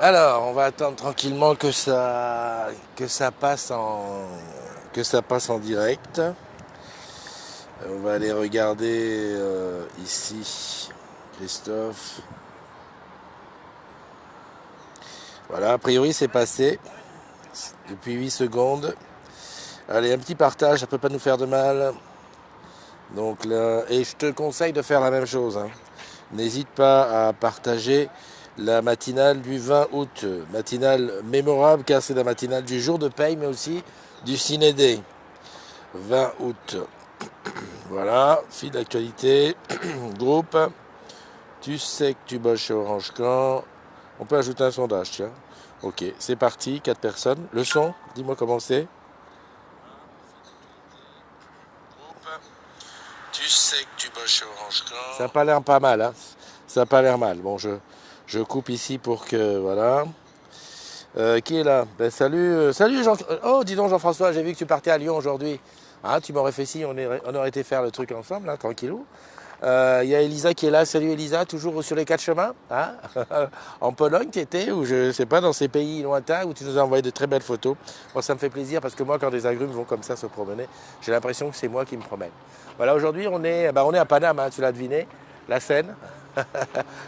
Alors, on va attendre tranquillement que ça passe en direct. On va aller regarder ici, Christophe. Voilà, a priori c'est passé depuis 8 secondes. Allez, un petit partage, ça peut pas nous faire de mal. Donc là, et je te conseille de faire la même chose, hein. N'hésite pas à partager la matinale du 20 août. Matinale mémorable car c'est la matinale du jour de paye, mais aussi du Ciné Day. 20 août. Voilà, fil d'actualité, groupe. Tu sais que tu bosses chez Orange quand. On peut ajouter un sondage, tiens. Ok, c'est parti, 4 personnes. Le son, dis-moi comment c'est. Tu sais que tu bosses chez Orange quand. Ça n'a pas l'air pas mal, hein. Ça n'a pas l'air mal. Bon, je coupe ici pour que. Voilà. Qui est là? Ben, salut, salut Jean. Oh, dis donc Jean-François, j'ai vu que tu partais à Lyon aujourd'hui. Hein, tu m'aurais fait si, on aurait été faire le truc ensemble, là, tranquillou. Il y a Elisa qui est là. Salut Elisa, toujours sur les quatre chemins, hein. En Pologne, tu étais, ou je sais pas, dans ces pays lointains où tu nous as envoyé de très belles photos. Moi, ça me fait plaisir parce que moi, quand des agrumes vont comme ça se promener, j'ai l'impression que c'est moi qui me promène. Voilà, aujourd'hui, on est à Paname, hein, tu l'as deviné, la Seine.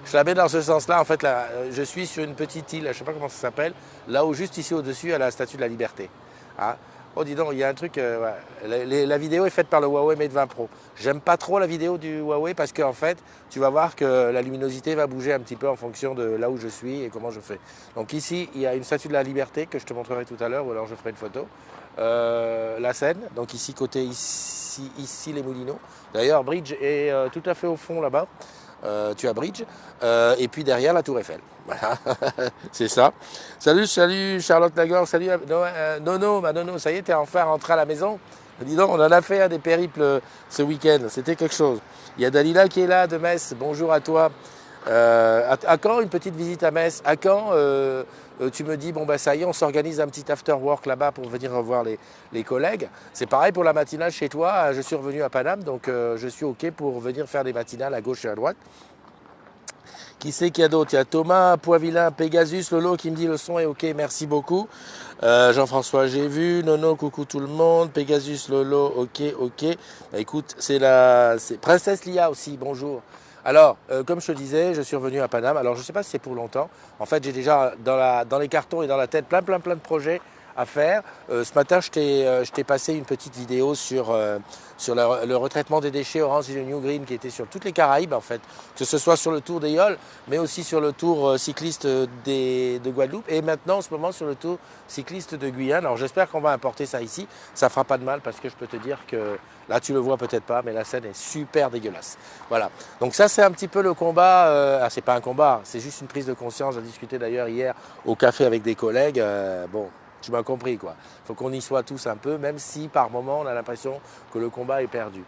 Je la mets dans ce sens-là. En fait, là, je suis sur une petite île, je ne sais pas comment ça s'appelle, là où juste ici au-dessus, il y a la Statue de la Liberté. Hein. Oh, dis donc, il y a un truc. Ouais. La vidéo est faite par le Huawei Mate 20 Pro. J'aime pas trop la vidéo du Huawei parce qu'en fait, tu vas voir que la luminosité va bouger un petit peu en fonction de là où je suis et comment je fais. Donc ici, il y a une Statue de la Liberté que je te montrerai tout à l'heure, ou alors je ferai une photo. La Seine, donc ici côté ici les Moulineaux. D'ailleurs, Bridge est tout à fait au fond là-bas. Tu as Bridge, et puis derrière la Tour Eiffel. Voilà, c'est ça. Salut, salut Charlotte Lagor, salut Nono, ma Nono, ça y est, t'es enfin rentré à la maison. Dis donc, on en a fait des périples ce week-end, c'était quelque chose. Il y a Dalila qui est là de Metz, bonjour à toi. À quand une petite visite à Metz? À quand tu me dis, bon bah ça y est, on s'organise un petit after work là-bas pour venir revoir les collègues. C'est pareil pour la matinale chez toi, je suis revenu à Paname, donc je suis OK pour venir faire des matinales à gauche et à droite. Qui c'est qu'il y a d'autre? Il y a Thomas, Poivillain, Pegasus, Lolo qui me dit le son est OK, merci beaucoup. Jean-François, j'ai vu. Nono, coucou tout le monde. Pegasus, Lolo, OK, OK. Bah, écoute, c'est Princesse Lia aussi, bonjour. Alors, comme je te disais, je suis revenu à Paname. Alors, je ne sais pas si c'est pour longtemps. En fait, j'ai déjà dans les cartons et dans la tête plein de projets à faire. Ce matin, je t'ai passé une petite vidéo sur le retraitement des déchets Orange is the New Green qui était sur toutes les Caraïbes en fait, que ce soit sur le tour des Yoles, mais aussi sur le tour cycliste de Guadeloupe et maintenant en ce moment sur le tour cycliste de Guyane. Alors j'espère qu'on va importer ça ici, ça fera pas de mal parce que je peux te dire que là tu le vois peut-être pas, mais la scène est super dégueulasse. Voilà, donc ça c'est un petit peu le combat, c'est pas un combat, c'est juste une prise de conscience. J'ai discuté d'ailleurs hier au café avec des collègues, bon. Tu m'as compris quoi. Il faut qu'on y soit tous un peu, même si par moment on a l'impression que le combat est perdu.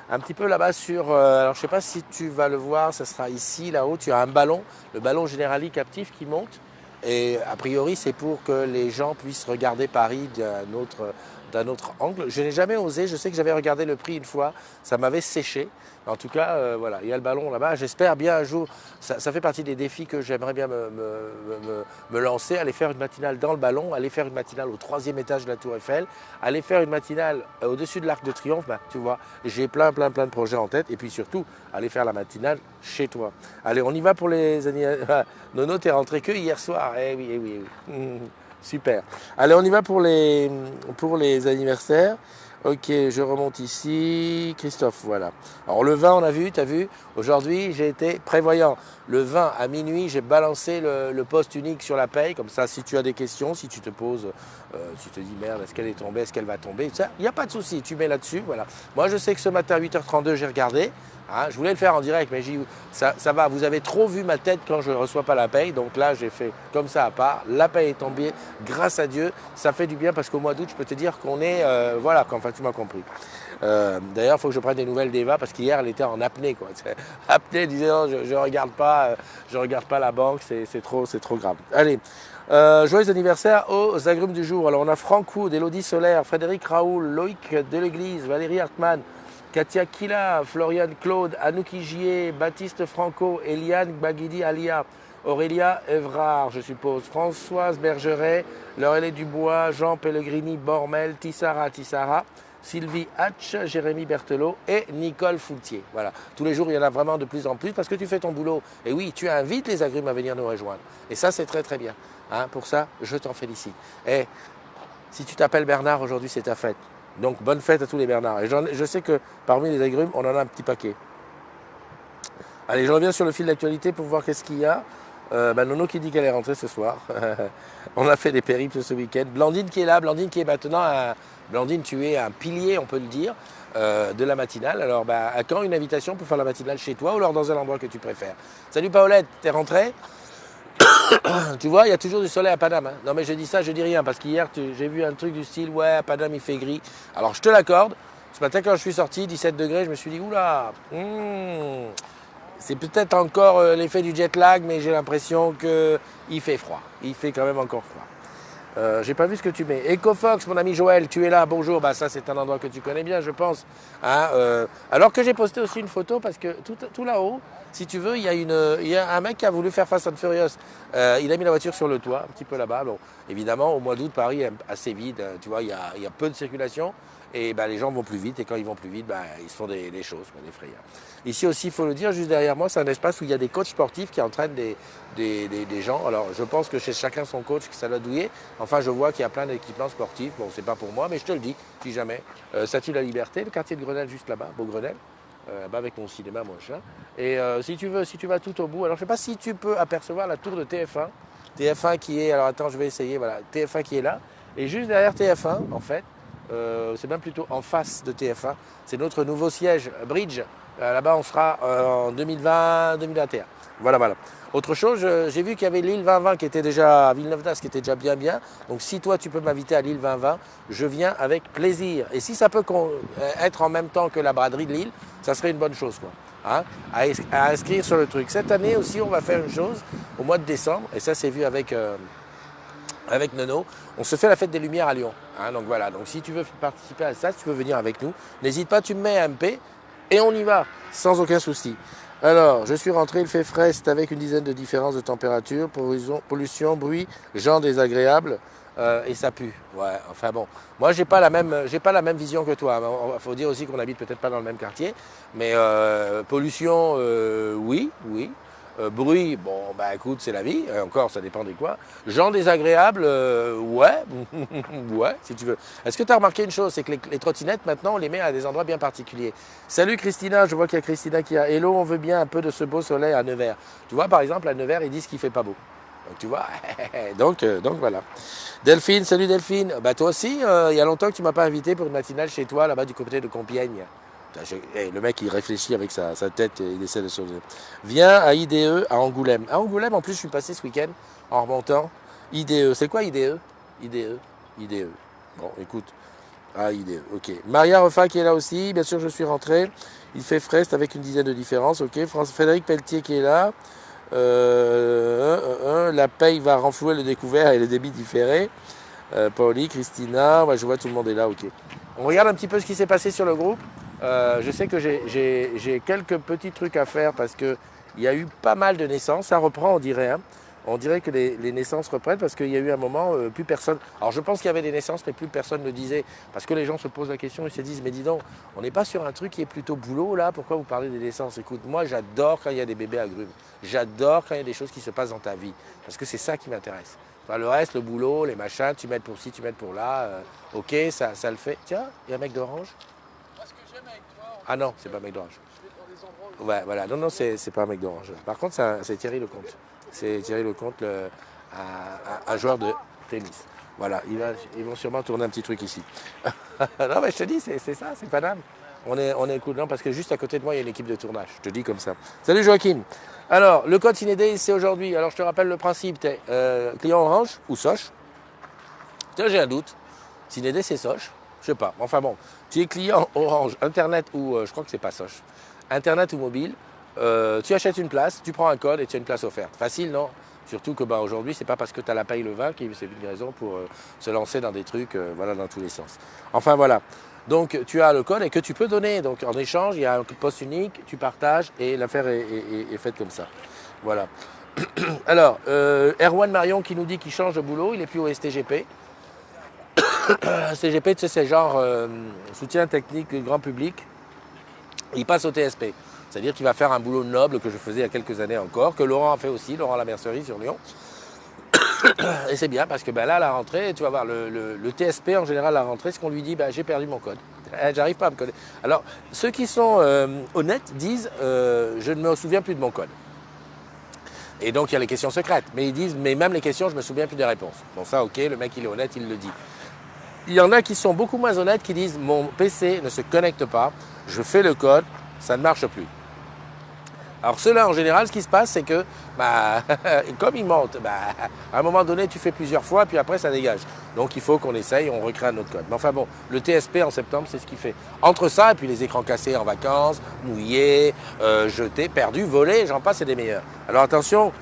Un petit peu là-bas sur, alors je ne sais pas si tu vas le voir, ça sera ici, là-haut, tu as un ballon, le ballon Generali captif qui monte. Et a priori c'est pour que les gens puissent regarder Paris d'un autre angle. Je n'ai jamais osé, je sais que j'avais regardé le prix une fois, ça m'avait séché. En tout cas, voilà, il y a le ballon là-bas. J'espère bien un jour, ça fait partie des défis que j'aimerais bien me lancer, aller faire une matinale dans le ballon, aller faire une matinale au 3e étage de la Tour Eiffel, aller faire une matinale au-dessus de l'Arc de Triomphe. Bah, tu vois, j'ai plein de projets en tête. Et puis surtout, aller faire la matinale chez toi. Allez, on y va pour les anniversaires. Nono, t'es rentré que hier soir. Eh oui, eh oui, eh oui. Super. Allez, on y va pour les anniversaires. Ok, je remonte ici. Christophe, voilà. Alors le 20, on a vu, tu as vu. Aujourd'hui, j'ai été prévoyant. Le 20 à minuit, j'ai balancé le post unique sur la paye. Comme ça, si tu as des questions, si tu te poses, tu te dis merde, est-ce qu'elle est tombée, est-ce qu'elle va tomber, il n'y a pas de souci, tu mets là-dessus. Voilà. Moi, je sais que ce matin à 8h32, j'ai regardé. Hein, je voulais le faire en direct, mais ça va, vous avez trop vu ma tête quand je ne reçois pas la paye. Donc là, j'ai fait comme ça à part. La paye est tombée, grâce à Dieu. Ça fait du bien parce qu'au mois d'août, je peux te dire qu'on est... voilà, enfin, tu m'as compris. D'ailleurs, il faut que je prenne des nouvelles d'Eva parce qu'hier, elle était en apnée. Quoi. Apnée, elle disait non, je regarde pas la banque, c'est trop grave. Allez, joyeux anniversaire aux agrumes du jour. Alors, on a Franck Wood, Elodie Solaire, Frédéric Raoul, Loïc Deléglise, Valérie Hartmann, Katia Kila, Florian Claude, Anouki Gier, Baptiste Franco, Eliane Baguidi Alia, Aurélia Evrard, je suppose. Françoise Bergeret, Laurelie Dubois, Jean Pellegrini, Bormel, Tissara, Sylvie Hatch, Jérémy Berthelot et Nicole Foultier. Voilà. Tous les jours, il y en a vraiment de plus en plus parce que tu fais ton boulot. Et oui, tu invites les agrumes à venir nous rejoindre. Et ça, c'est très très bien. Hein, pour ça, je t'en félicite. Et si tu t'appelles Bernard, aujourd'hui, c'est ta fête. Donc, bonne fête à tous les Bernards. Et je sais que parmi les agrumes, on en a un petit paquet. Allez, je reviens sur le fil d'actualité pour voir qu'est-ce qu'il y a. Nono qui dit qu'elle est rentrée ce soir. On a fait des périples ce week-end. Blandine qui est là, Blandine qui est maintenant... Blandine, tu es un pilier, on peut le dire, de la matinale. Alors, à quand une invitation pour faire la matinale chez toi ou alors dans un endroit que tu préfères? Salut Paolette, t'es rentrée? Tu vois, il y a toujours du soleil à Paname. Hein. Non mais je dis ça, je dis rien, parce qu'hier j'ai vu un truc du style, ouais, à Paname il fait gris. Alors je te l'accorde, ce matin quand je suis sorti, 17 degrés, je me suis dit, oula, c'est peut-être encore l'effet du jet lag, mais j'ai l'impression qu'il fait froid. Il fait quand même encore froid. J'ai pas vu ce que tu mets. EcoFox, mon ami Joël, tu es là, bonjour. Ça c'est un endroit que tu connais bien, je pense. Hein, alors que j'ai posté aussi une photo parce que tout là-haut, si tu veux, il y a un mec qui a voulu faire Fast and Furious. Il a mis la voiture sur le toit, un petit peu là-bas. Bon, évidemment, au mois d'août, Paris est assez vide. Tu vois, il y a peu de circulation. Et les gens vont plus vite. Et quand ils vont plus vite, ils se font des choses, des frayeurs. Ici aussi, il faut le dire, juste derrière moi, c'est un espace où il y a des coachs sportifs qui entraînent des gens. Alors, je pense que chez chacun son coach, que ça doit douiller. Enfin, je vois qu'il y a plein d'équipements sportifs. Bon, c'est pas pour moi, mais je te le dis, si jamais. Statue de la Liberté, le quartier de Grenelle juste là-bas, Beau Grenelle. Avec mon cinéma, mon chat. Et si tu vas tout au bout, alors je ne sais pas si tu peux apercevoir la tour de TF1. TF1 qui est, alors attends, je vais essayer, voilà, TF1 qui est là. Et juste derrière TF1, en fait, c'est même plutôt en face de TF1, c'est notre nouveau siège Bridge. Là-bas, on sera en 2020-2021. Voilà. Autre chose, j'ai vu qu'il y avait l'île 2020 qui était déjà à Villeneuve d'Ascq, qui était déjà bien. Donc si toi tu peux m'inviter à l'île 2020, je viens avec plaisir. Et si ça peut être en même temps que la braderie de l'île, ça serait une bonne chose, quoi. Hein, à inscrire sur le truc. Cette année aussi, on va faire une chose au mois de décembre, et ça c'est vu avec Nono, on se fait la fête des Lumières à Lyon. Hein, donc voilà, donc si tu veux participer à ça, si tu veux venir avec nous, n'hésite pas, tu me mets un MP et on y va, sans aucun souci. Alors, je suis rentré, il fait frais, c'est avec une dizaine de différences de température, pollution, bruit, gens désagréables, et ça pue. Ouais, enfin bon, moi j'ai pas la même vision que toi. Il faut dire aussi qu'on habite peut-être pas dans le même quartier, mais pollution, oui. Bruit, bon, écoute, c'est la vie, encore, ça dépend des quoi. Gens désagréables, ouais, ouais, si tu veux. Est-ce que tu as remarqué une chose, c'est que les trottinettes, maintenant, on les met à des endroits bien particuliers. Salut Christina, je vois qu'il y a Christina qui a Hello, on veut bien un peu de ce beau soleil à Nevers. Tu vois, par exemple, à Nevers, ils disent qu'il ne fait pas beau. Donc, tu vois, donc voilà. Delphine, salut Delphine. Toi aussi, il y a longtemps que tu ne m'as pas invité pour une matinale chez toi, là-bas du côté de Compiègne. Le mec, il réfléchit avec sa tête et il essaie de se... Viens à IDE à Angoulême. À Angoulême, en plus, je suis passé ce week-end en remontant. IDE, c'est quoi IDE? IDE. Bon, écoute. IDE, ok. Maria Refa qui est là aussi. Bien sûr, je suis rentré. Il fait frais, c'est avec une dizaine de différences. Ok. Frédéric Pelletier qui est là. La paye va renflouer le découvert et le débit différé. Pauli, Christina. Je vois tout le monde est là, ok. On regarde un petit peu ce qui s'est passé sur le groupe. Je sais que j'ai quelques petits trucs à faire parce qu'il y a eu pas mal de naissances. Ça reprend, on dirait. Hein. On dirait que les naissances reprennent parce qu'il y a eu un moment, plus personne... Alors je pense qu'il y avait des naissances, mais plus personne ne le disait. Parce que les gens se posent la question, ils se disent, mais dis donc, on n'est pas sur un truc qui est plutôt boulot là, pourquoi vous parlez des naissances? Écoute, moi j'adore quand il y a des bébés agrumes. J'adore quand il y a des choses qui se passent dans ta vie. Parce que c'est ça qui m'intéresse. Enfin, le reste, le boulot, les machins, tu m'aides pour ci, tu m'aides pour là. Ok, ça le fait. Tiens, il y a un mec d'Orange. Ah non, c'est pas un mec d'Orange. Ouais, voilà, non, c'est pas un mec d'Orange. Par contre, c'est Thierry Lecomte. C'est Thierry Lecomte, un joueur de tennis. Voilà, ils vont sûrement tourner un petit truc ici. Non, mais je te dis, c'est ça, c'est Paname. On est cool, non, parce que juste à côté de moi, il y a une équipe de tournage. Je te dis comme ça. Salut Joachim. Alors, le code Cinédé, c'est aujourd'hui. Alors, je te rappelle le principe. Tu es client Orange ou Soch. Tiens, j'ai un doute. Cinédé, c'est Soch. Je sais pas. Enfin bon, tu es client Orange, Internet ou, je crois que c'est pas Soch, Internet ou mobile, tu achètes une place, tu prends un code et tu as une place offerte. Facile, non? Surtout que aujourd'hui, c'est pas parce que tu as la paye le 20 que c'est une raison pour se lancer dans des trucs, voilà, dans tous les sens. Enfin voilà. Donc tu as le code et que tu peux donner. Donc en échange, il y a un poste unique, tu partages et l'affaire est faite comme ça. Voilà. Alors, Erwan Marion qui nous dit qu'il change de boulot, il n'est plus au STGP. STGP, tu sais, c'est genre soutien technique grand public. Il passe au TSP. C'est-à-dire qu'il va faire un boulot noble que je faisais il y a quelques années encore, que Laurent a fait aussi, Laurent Lamercerie sur Lyon. Et c'est bien parce que ben là, à la rentrée, tu vas voir, le TSP en général, à la rentrée, ce qu'on lui dit, ben, j'ai perdu mon code. J'arrive pas à me coder. Alors, ceux qui sont honnêtes disent, je ne me souviens plus de mon code. Et donc, il y a les questions secrètes. Mais ils disent, mais même les questions, je ne me souviens plus des réponses. Bon, ça, ok, le mec, il est honnête, il le dit. Il y en a qui sont beaucoup moins honnêtes, qui disent, mon PC ne se connecte pas, je fais le code, ça ne marche plus. Alors ceux-là, en général, ce qui se passe, c'est que, bah, comme ils mentent, bah, à un moment donné, tu fais plusieurs fois, puis après, ça dégage. Donc il faut qu'on essaye, on recrée un autre code. Mais enfin bon, le TSP en septembre, c'est ce qu'il fait. Entre ça, et puis les écrans cassés en vacances, mouillés, jetés, perdus, volés, j'en passe, c'est des meilleurs. Alors attention,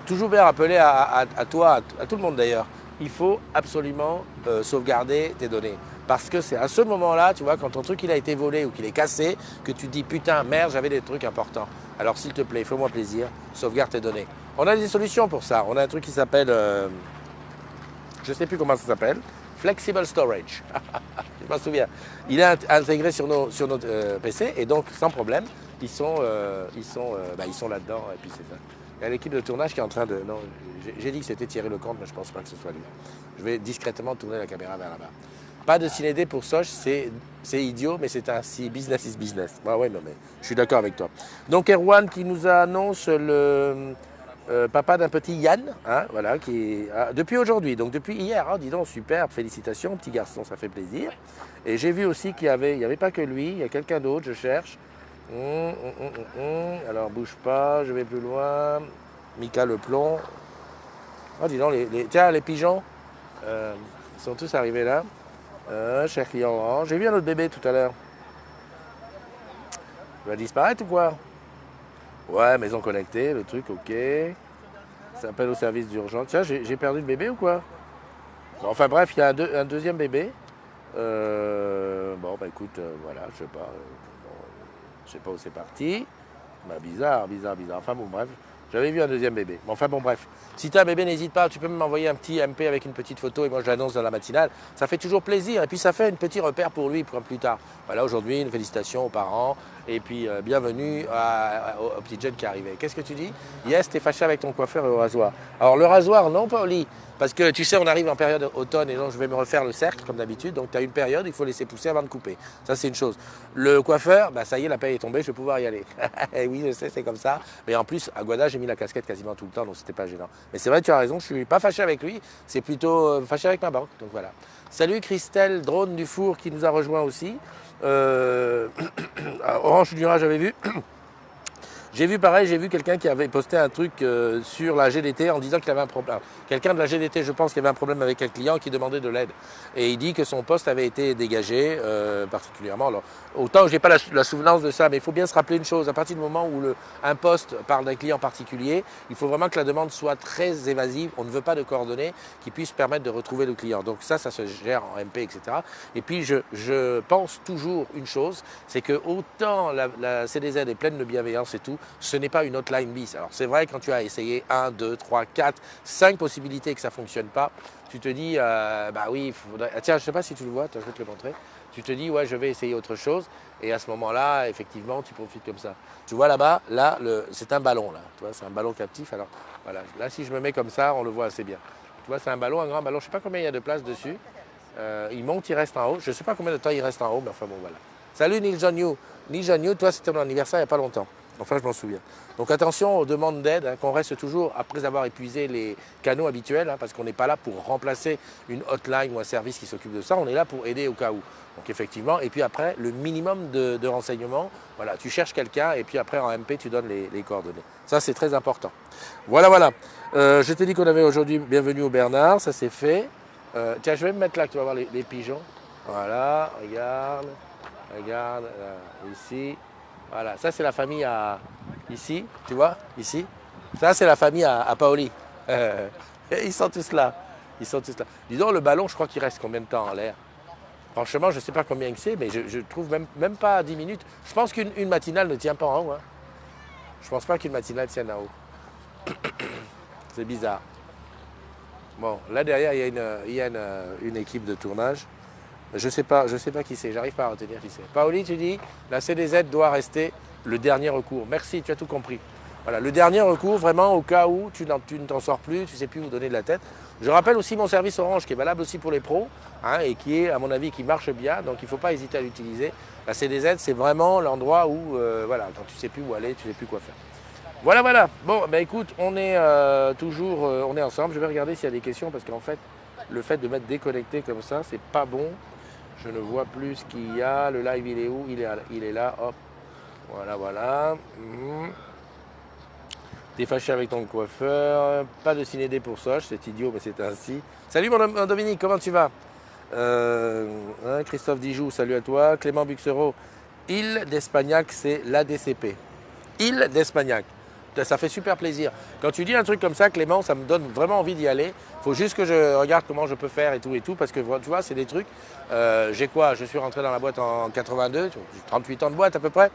toujours bien rappeler à toi, à tout le monde d'ailleurs, il faut absolument sauvegarder tes données. Parce que c'est à ce moment-là, tu vois, quand ton truc il a été volé ou qu'il est cassé, que tu te dis putain, merde, j'avais des trucs importants. Alors s'il te plaît, fais-moi plaisir, sauvegarde tes données. On a des solutions pour ça. On a un truc qui s'appelle, je ne sais plus comment ça s'appelle, Flexible Storage. Je m'en souviens. Il est intégré sur nos PC et donc sans problème, ils sont là-dedans et puis c'est ça. Il y a l'équipe de tournage qui est en train de... Non, j'ai dit que c'était Thierry Lecomte, mais je ne pense pas que ce soit lui. Je vais discrètement tourner la caméra vers là-bas. Pas de ciné-dé pour Soch, c'est idiot, mais c'est ainsi. Business is business. Ah ouais, non, mais je suis d'accord avec toi. Donc Erwan qui nous annonce le papa d'un petit Yann, hein, voilà, qui depuis aujourd'hui, donc depuis hier, hein, dis donc, super, félicitations, petit garçon, ça fait plaisir. Et j'ai vu aussi qu'il n'y avait pas que lui, il y a quelqu'un d'autre, je cherche. Alors bouge pas, je vais plus loin. Mika le plomb. Oh, dis donc, tiens, les pigeons, ils sont tous arrivés là. Cher client orange. J'ai vu un autre bébé tout à l'heure. Il va disparaître ou quoi? Ouais, maison connectée, le truc, ok. Ça appelle au service d'urgence. Tiens, j'ai perdu le bébé ou quoi? Bon, enfin bref, il y a un deuxième bébé. Bon, bah écoute, voilà, je sais pas. Je sais pas où c'est parti. Bah, bizarre. Enfin bon, bref. J'avais vu un deuxième bébé. Bon, enfin bon, bref. Si tu as un bébé, n'hésite pas. Tu peux m'envoyer un petit MP avec une petite photo et moi je l'annonce dans la matinale. Ça fait toujours plaisir. Et puis ça fait un petit repère pour lui pour plus tard. Voilà, aujourd'hui, une félicitation aux parents. Et puis bienvenue au petit jeune qui est arrivé. Qu'est-ce que tu dis? Yes, t'es fâché avec ton coiffeur et au rasoir. Alors le rasoir, non, Pauli. Parce que tu sais, on arrive en période automne et donc je vais me refaire le cercle comme d'habitude. Donc tu as une période, il faut laisser pousser avant de couper. Ça, c'est une chose. Le coiffeur, bah, ça y est, la paye est tombée, je vais pouvoir y aller. Et oui, je sais, c'est comme ça. Mais en plus, à Guada, j'ai mis la casquette quasiment tout le temps, donc c'était pas gênant. Mais c'est vrai, tu as raison, je suis pas fâché avec lui, c'est plutôt fâché avec ma banque. Donc voilà. Salut Christelle Drone du Four qui nous a rejoint aussi. Orange Jura, j'avais vu. J'ai vu pareil, j'ai vu quelqu'un qui avait posté un truc sur la GDT en disant qu'il avait un problème. Quelqu'un de la GDT, je pense, qui avait un problème avec un client qui demandait de l'aide. Et il dit que son poste avait été dégagé particulièrement. Alors, autant je n'ai pas la souvenance de ça, mais il faut bien se rappeler une chose. À partir du moment où un poste parle d'un client particulier, il faut vraiment que la demande soit très évasive. On ne veut pas de coordonnées qui puissent permettre de retrouver le client. Donc ça se gère en MP, etc. Et puis je pense toujours une chose, c'est que autant la CDZ est pleine de bienveillance et tout, ce n'est pas une hotline bis. Alors c'est vrai, quand tu as essayé 1, 2, 3, 4, 5 possibilités et que ça ne fonctionne pas, tu te dis, bah oui, il faudrait... Tiens, je ne sais pas si tu le vois, je vais te le montrer. Tu te dis, ouais, je vais essayer autre chose. Et à ce moment-là, effectivement, tu profites comme ça. Tu vois là-bas, là, c'est un ballon, là. Tu vois, c'est un ballon captif. Alors voilà, là, si je me mets comme ça, on le voit assez bien. Tu vois, c'est un ballon, un grand ballon. Je ne sais pas combien il y a de place dessus. Il monte, il reste en haut. Je ne sais pas combien de temps il reste en haut, mais enfin bon, voilà. Salut Neil John Yu. Neil John Yu, toi, c'était mon anniversaire il n'y a pas longtemps. Enfin, je m'en souviens. Donc attention aux demandes d'aide, hein, qu'on reste toujours, après avoir épuisé les canaux habituels, hein, parce qu'on n'est pas là pour remplacer une hotline ou un service qui s'occupe de ça, on est là pour aider au cas où. Donc effectivement, et puis après, le minimum de renseignements, voilà, tu cherches quelqu'un et puis après en MP, tu donnes les coordonnées. Ça, c'est très important. Voilà, voilà. Je t'ai dit qu'on avait aujourd'hui Bienvenue au Bernard, ça c'est fait. Tiens, je vais me mettre là, tu vas voir les pigeons. Voilà, regarde, là, ici. Voilà, ça c'est la famille ici, tu vois, ici. Ça c'est la famille à Paoli. Ils sont tous là. Ils sont tous là. Dis donc, le ballon, je crois qu'il reste combien de temps en l'air? Franchement, je ne sais pas combien que c'est, mais je trouve même pas 10 minutes. Je pense qu'une matinale ne tient pas en haut. Hein. Je pense pas qu'une matinale tienne en haut. C'est bizarre. Bon, là derrière, il y a une équipe de tournage. Je sais pas qui c'est, j'arrive pas à retenir qui c'est. Paoli, tu dis, la CDZ doit rester le dernier recours. Merci, tu as tout compris. Voilà, le dernier recours, vraiment au cas où tu ne t'en sors plus, tu ne sais plus où donner de la tête. Je rappelle aussi mon service Orange qui est valable aussi pour les pros hein, et qui est, à mon avis, qui marche bien. Donc il ne faut pas hésiter à l'utiliser. La CDZ, c'est vraiment l'endroit où, voilà, quand tu ne sais plus où aller, tu ne sais plus quoi faire. Voilà, voilà. Bon, ben écoute, on est toujours, on est ensemble. Je vais regarder s'il y a des questions parce qu'en fait, le fait de m'être déconnecté comme ça, c'est pas bon. Je ne vois plus ce qu'il y a. Le live, il est où? Il est là. Hop. Voilà, voilà. T'es fâché avec ton coiffeur. Pas de ciné pour Soch, c'est idiot, mais c'est ainsi. Salut mon Dominique, comment tu vas? Christophe Dijoux, salut à toi. Clément Buxero, Île d'Espagnac, c'est l'ADCP. Île d'Espagnac. Ça fait super plaisir. Quand tu dis un truc comme ça, Clément, ça me donne vraiment envie d'y aller. Il faut juste que je regarde comment je peux faire et tout, parce que tu vois, c'est des trucs. J'ai quoi? Je suis rentré dans la boîte en 82, j'ai 38 ans de boîte à peu près.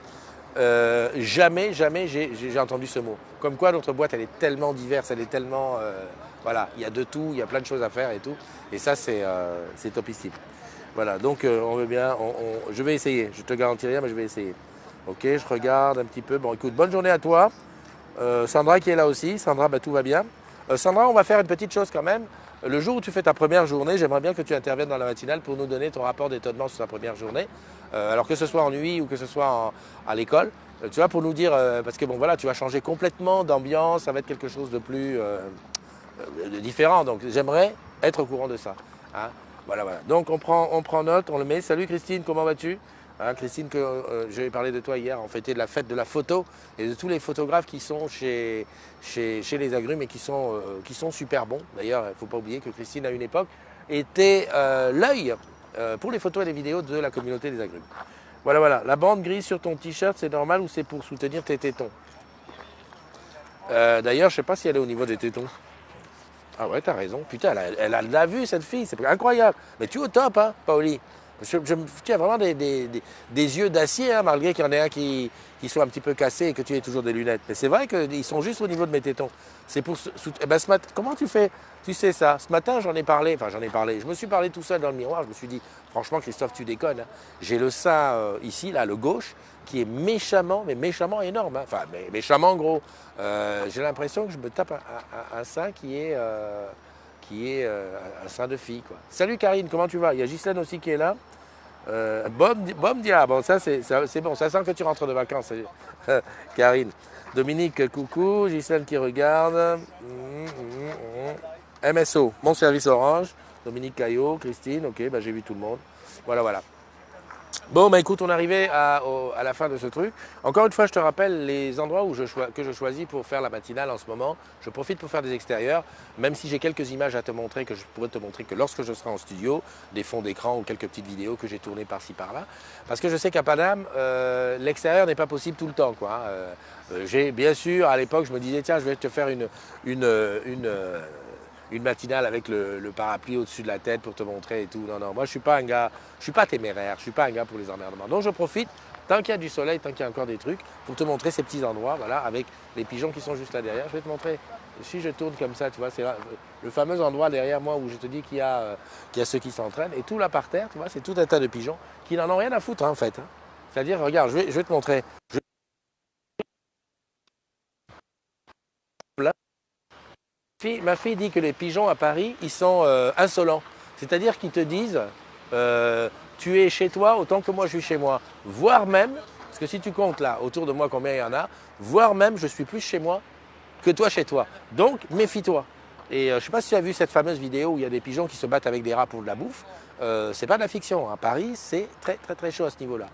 Jamais j'ai entendu ce mot. Comme quoi notre boîte elle est tellement diverse, elle est tellement voilà, il y a de tout, il y a plein de choses à faire et tout. Et ça c'est topissime. Voilà, donc on veut bien, je vais essayer, je te garantis rien mais je vais essayer. Ok, je regarde un petit peu. Bon écoute, bonne journée à toi. Sandra qui est là aussi, Sandra tout va bien. Sandra, on va faire une petite chose quand même. Le jour où tu fais ta première journée, j'aimerais bien que tu interviennes dans la matinale pour nous donner ton rapport d'étonnement sur ta première journée. Alors que ce soit en nuit ou que ce soit à l'école, tu vois, pour nous dire, parce que bon voilà, tu vas changer complètement d'ambiance, ça va être quelque chose de plus de différent. Donc j'aimerais être au courant de ça. Hein. Voilà, voilà. Donc on prend note, on le met. Salut Christine, comment vas-tu? Hein, Christine, j'ai parlé de toi hier, on fêtait de la fête de la photo et de tous les photographes qui sont chez les agrumes et qui sont super bons. D'ailleurs, il ne faut pas oublier que Christine, à une époque, était l'œil pour les photos et les vidéos de la communauté des agrumes. Voilà, voilà. La bande grise sur ton t-shirt, c'est normal ou c'est pour soutenir tes tétons? D'ailleurs, je ne sais pas si elle est au niveau des tétons. Ah ouais, t'as raison. Putain, elle l'a vu, cette fille. C'est incroyable. Mais tu es au top, hein, Paoli. Tu as vraiment des yeux d'acier, hein, malgré qu'il y en ait un qui soit un petit peu cassé et que tu aies toujours des lunettes. Mais c'est vrai qu'ils sont juste au niveau de mes tétons. C'est pour... Eh ben, ce matin, comment tu fais? Tu sais ça. Ce matin, j'en ai parlé. Je me suis parlé tout seul dans le miroir. Je me suis dit, franchement, Christophe, tu déconnes. Hein. J'ai le sein ici, là, le gauche, qui est méchamment, mais méchamment énorme. Hein. Enfin, méchamment gros. J'ai l'impression que je me tape un sein qui est un sein de fille. Quoi. Salut Karine, comment tu vas? Il y a Ghislaine aussi qui est là. Bom dia, bon ça c'est bon, ça sent que tu rentres de vacances, Karine. Dominique, coucou, Ghislaine qui regarde. MSO, mon service Orange. Dominique Caillot, Christine, ok, bah, j'ai vu tout le monde. Voilà, voilà. Bon, bah écoute, on est arrivé à la fin de ce truc. Encore une fois, je te rappelle les endroits que je choisis pour faire la matinale en ce moment. Je profite pour faire des extérieurs, même si j'ai quelques images à te montrer, que je pourrais te montrer que lorsque je serai en studio, des fonds d'écran ou quelques petites vidéos que j'ai tournées par-ci par-là. Parce que je sais qu'à Paname, l'extérieur n'est pas possible tout le temps. Quoi. J'ai bien sûr, à l'époque, je me disais, tiens, je vais te faire une matinale avec le parapluie au-dessus de la tête pour te montrer et tout. Non, non, moi je suis pas un gars, je suis pas téméraire, je suis pas un gars pour les emmerdements. Donc je profite, tant qu'il y a du soleil, tant qu'il y a encore des trucs, pour te montrer ces petits endroits, voilà, avec les pigeons qui sont juste là derrière. Je vais te montrer, si je tourne comme ça, tu vois, c'est le fameux endroit derrière moi où je te dis qu'il y a ceux qui s'entraînent. Et tout là par terre, tu vois, c'est tout un tas de pigeons qui n'en ont rien à foutre hein, en fait. Hein. C'est-à-dire, regarde, je vais te montrer. Ma fille dit que les pigeons à Paris, ils sont insolents. C'est-à-dire qu'ils te disent, tu es chez toi autant que moi je suis chez moi. Voire même, parce que si tu comptes là, autour de moi combien il y en a, voire même je suis plus chez moi que toi chez toi. Donc méfie-toi. Et je ne sais pas si tu as vu cette fameuse vidéo où il y a des pigeons qui se battent avec des rats pour de la bouffe. C'est pas de la fiction. À Paris, c'est très très très chaud à ce niveau-là.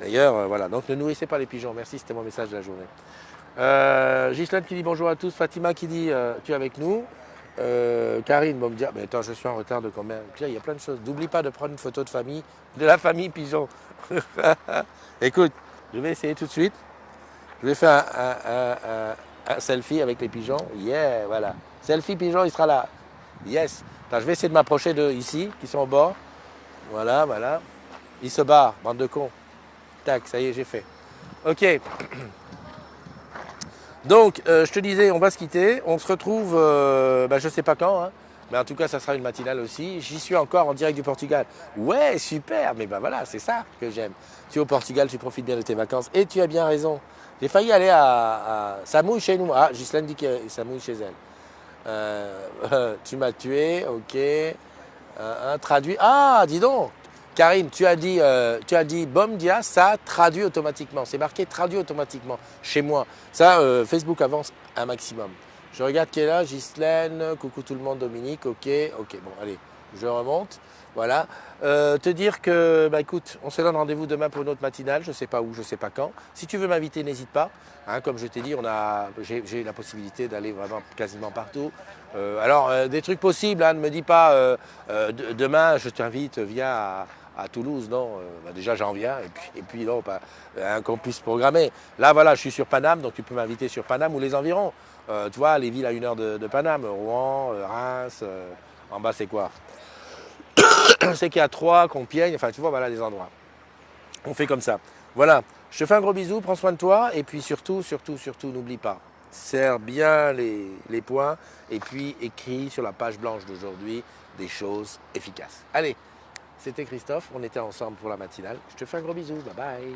D'ailleurs, voilà, donc ne nourrissez pas les pigeons. Merci, c'était mon message de la journée. Ghislaine qui dit bonjour à tous, Fatima qui dit tu es avec nous, Karine va me dire mais attends je suis en retard de combien? Puis là, il y a plein de choses, n'oublie pas de prendre une photo de famille, de la famille pigeon. Écoute, je vais essayer tout de suite, je vais faire un selfie avec les pigeons, yeah voilà, selfie pigeon il sera là, yes. Attends, je vais essayer de m'approcher d'eux ici, qui sont au bord, voilà, voilà, ils se barrent, bande de cons, tac, ça y est j'ai fait, ok. Donc, je te disais, on va se quitter. On se retrouve, je sais pas quand, hein, mais en tout cas, ça sera une matinale aussi. J'y suis encore en direct du Portugal. Ouais, super, mais ben voilà, c'est ça que j'aime. Tu es au Portugal, tu profites bien de tes vacances et tu as bien raison. J'ai failli aller ça mouille chez nous. Ah, Ghislaine dit que ça mouille chez elle. Tu m'as tué, ok. Traduit. Ah, dis donc. Karim, tu as dit Bom dia, ça traduit automatiquement. C'est marqué traduit automatiquement chez moi. Ça, Facebook avance un maximum. Je regarde qui est là, Ghislaine, coucou tout le monde, Dominique, ok, bon, allez, je remonte. Voilà. Te dire que, écoute, on se donne rendez-vous demain pour une autre matinale, je ne sais pas où, je ne sais pas quand. Si tu veux m'inviter, n'hésite pas. Hein, comme je t'ai dit, j'ai la possibilité d'aller vraiment quasiment partout. Des trucs possibles, hein, ne me dis pas demain je t'invite, viens à Toulouse, non, déjà j'en viens, et puis non, pas qu'on puisse programmer. Là voilà, je suis sur Paname, donc tu peux m'inviter sur Paname ou les environs. Tu vois, les villes à 1 heure de Paname, Rouen, Reims, en bas c'est quoi? C'est qu'il y a Troyes, Compiègne, enfin tu vois, voilà les endroits. On fait comme ça. Voilà, je te fais un gros bisou, prends soin de toi, et puis surtout, n'oublie pas, serre bien les points, et puis écris sur la page blanche d'aujourd'hui des choses efficaces. Allez, c'était Christophe, on était ensemble pour la matinale. Je te fais un gros bisou, bye bye.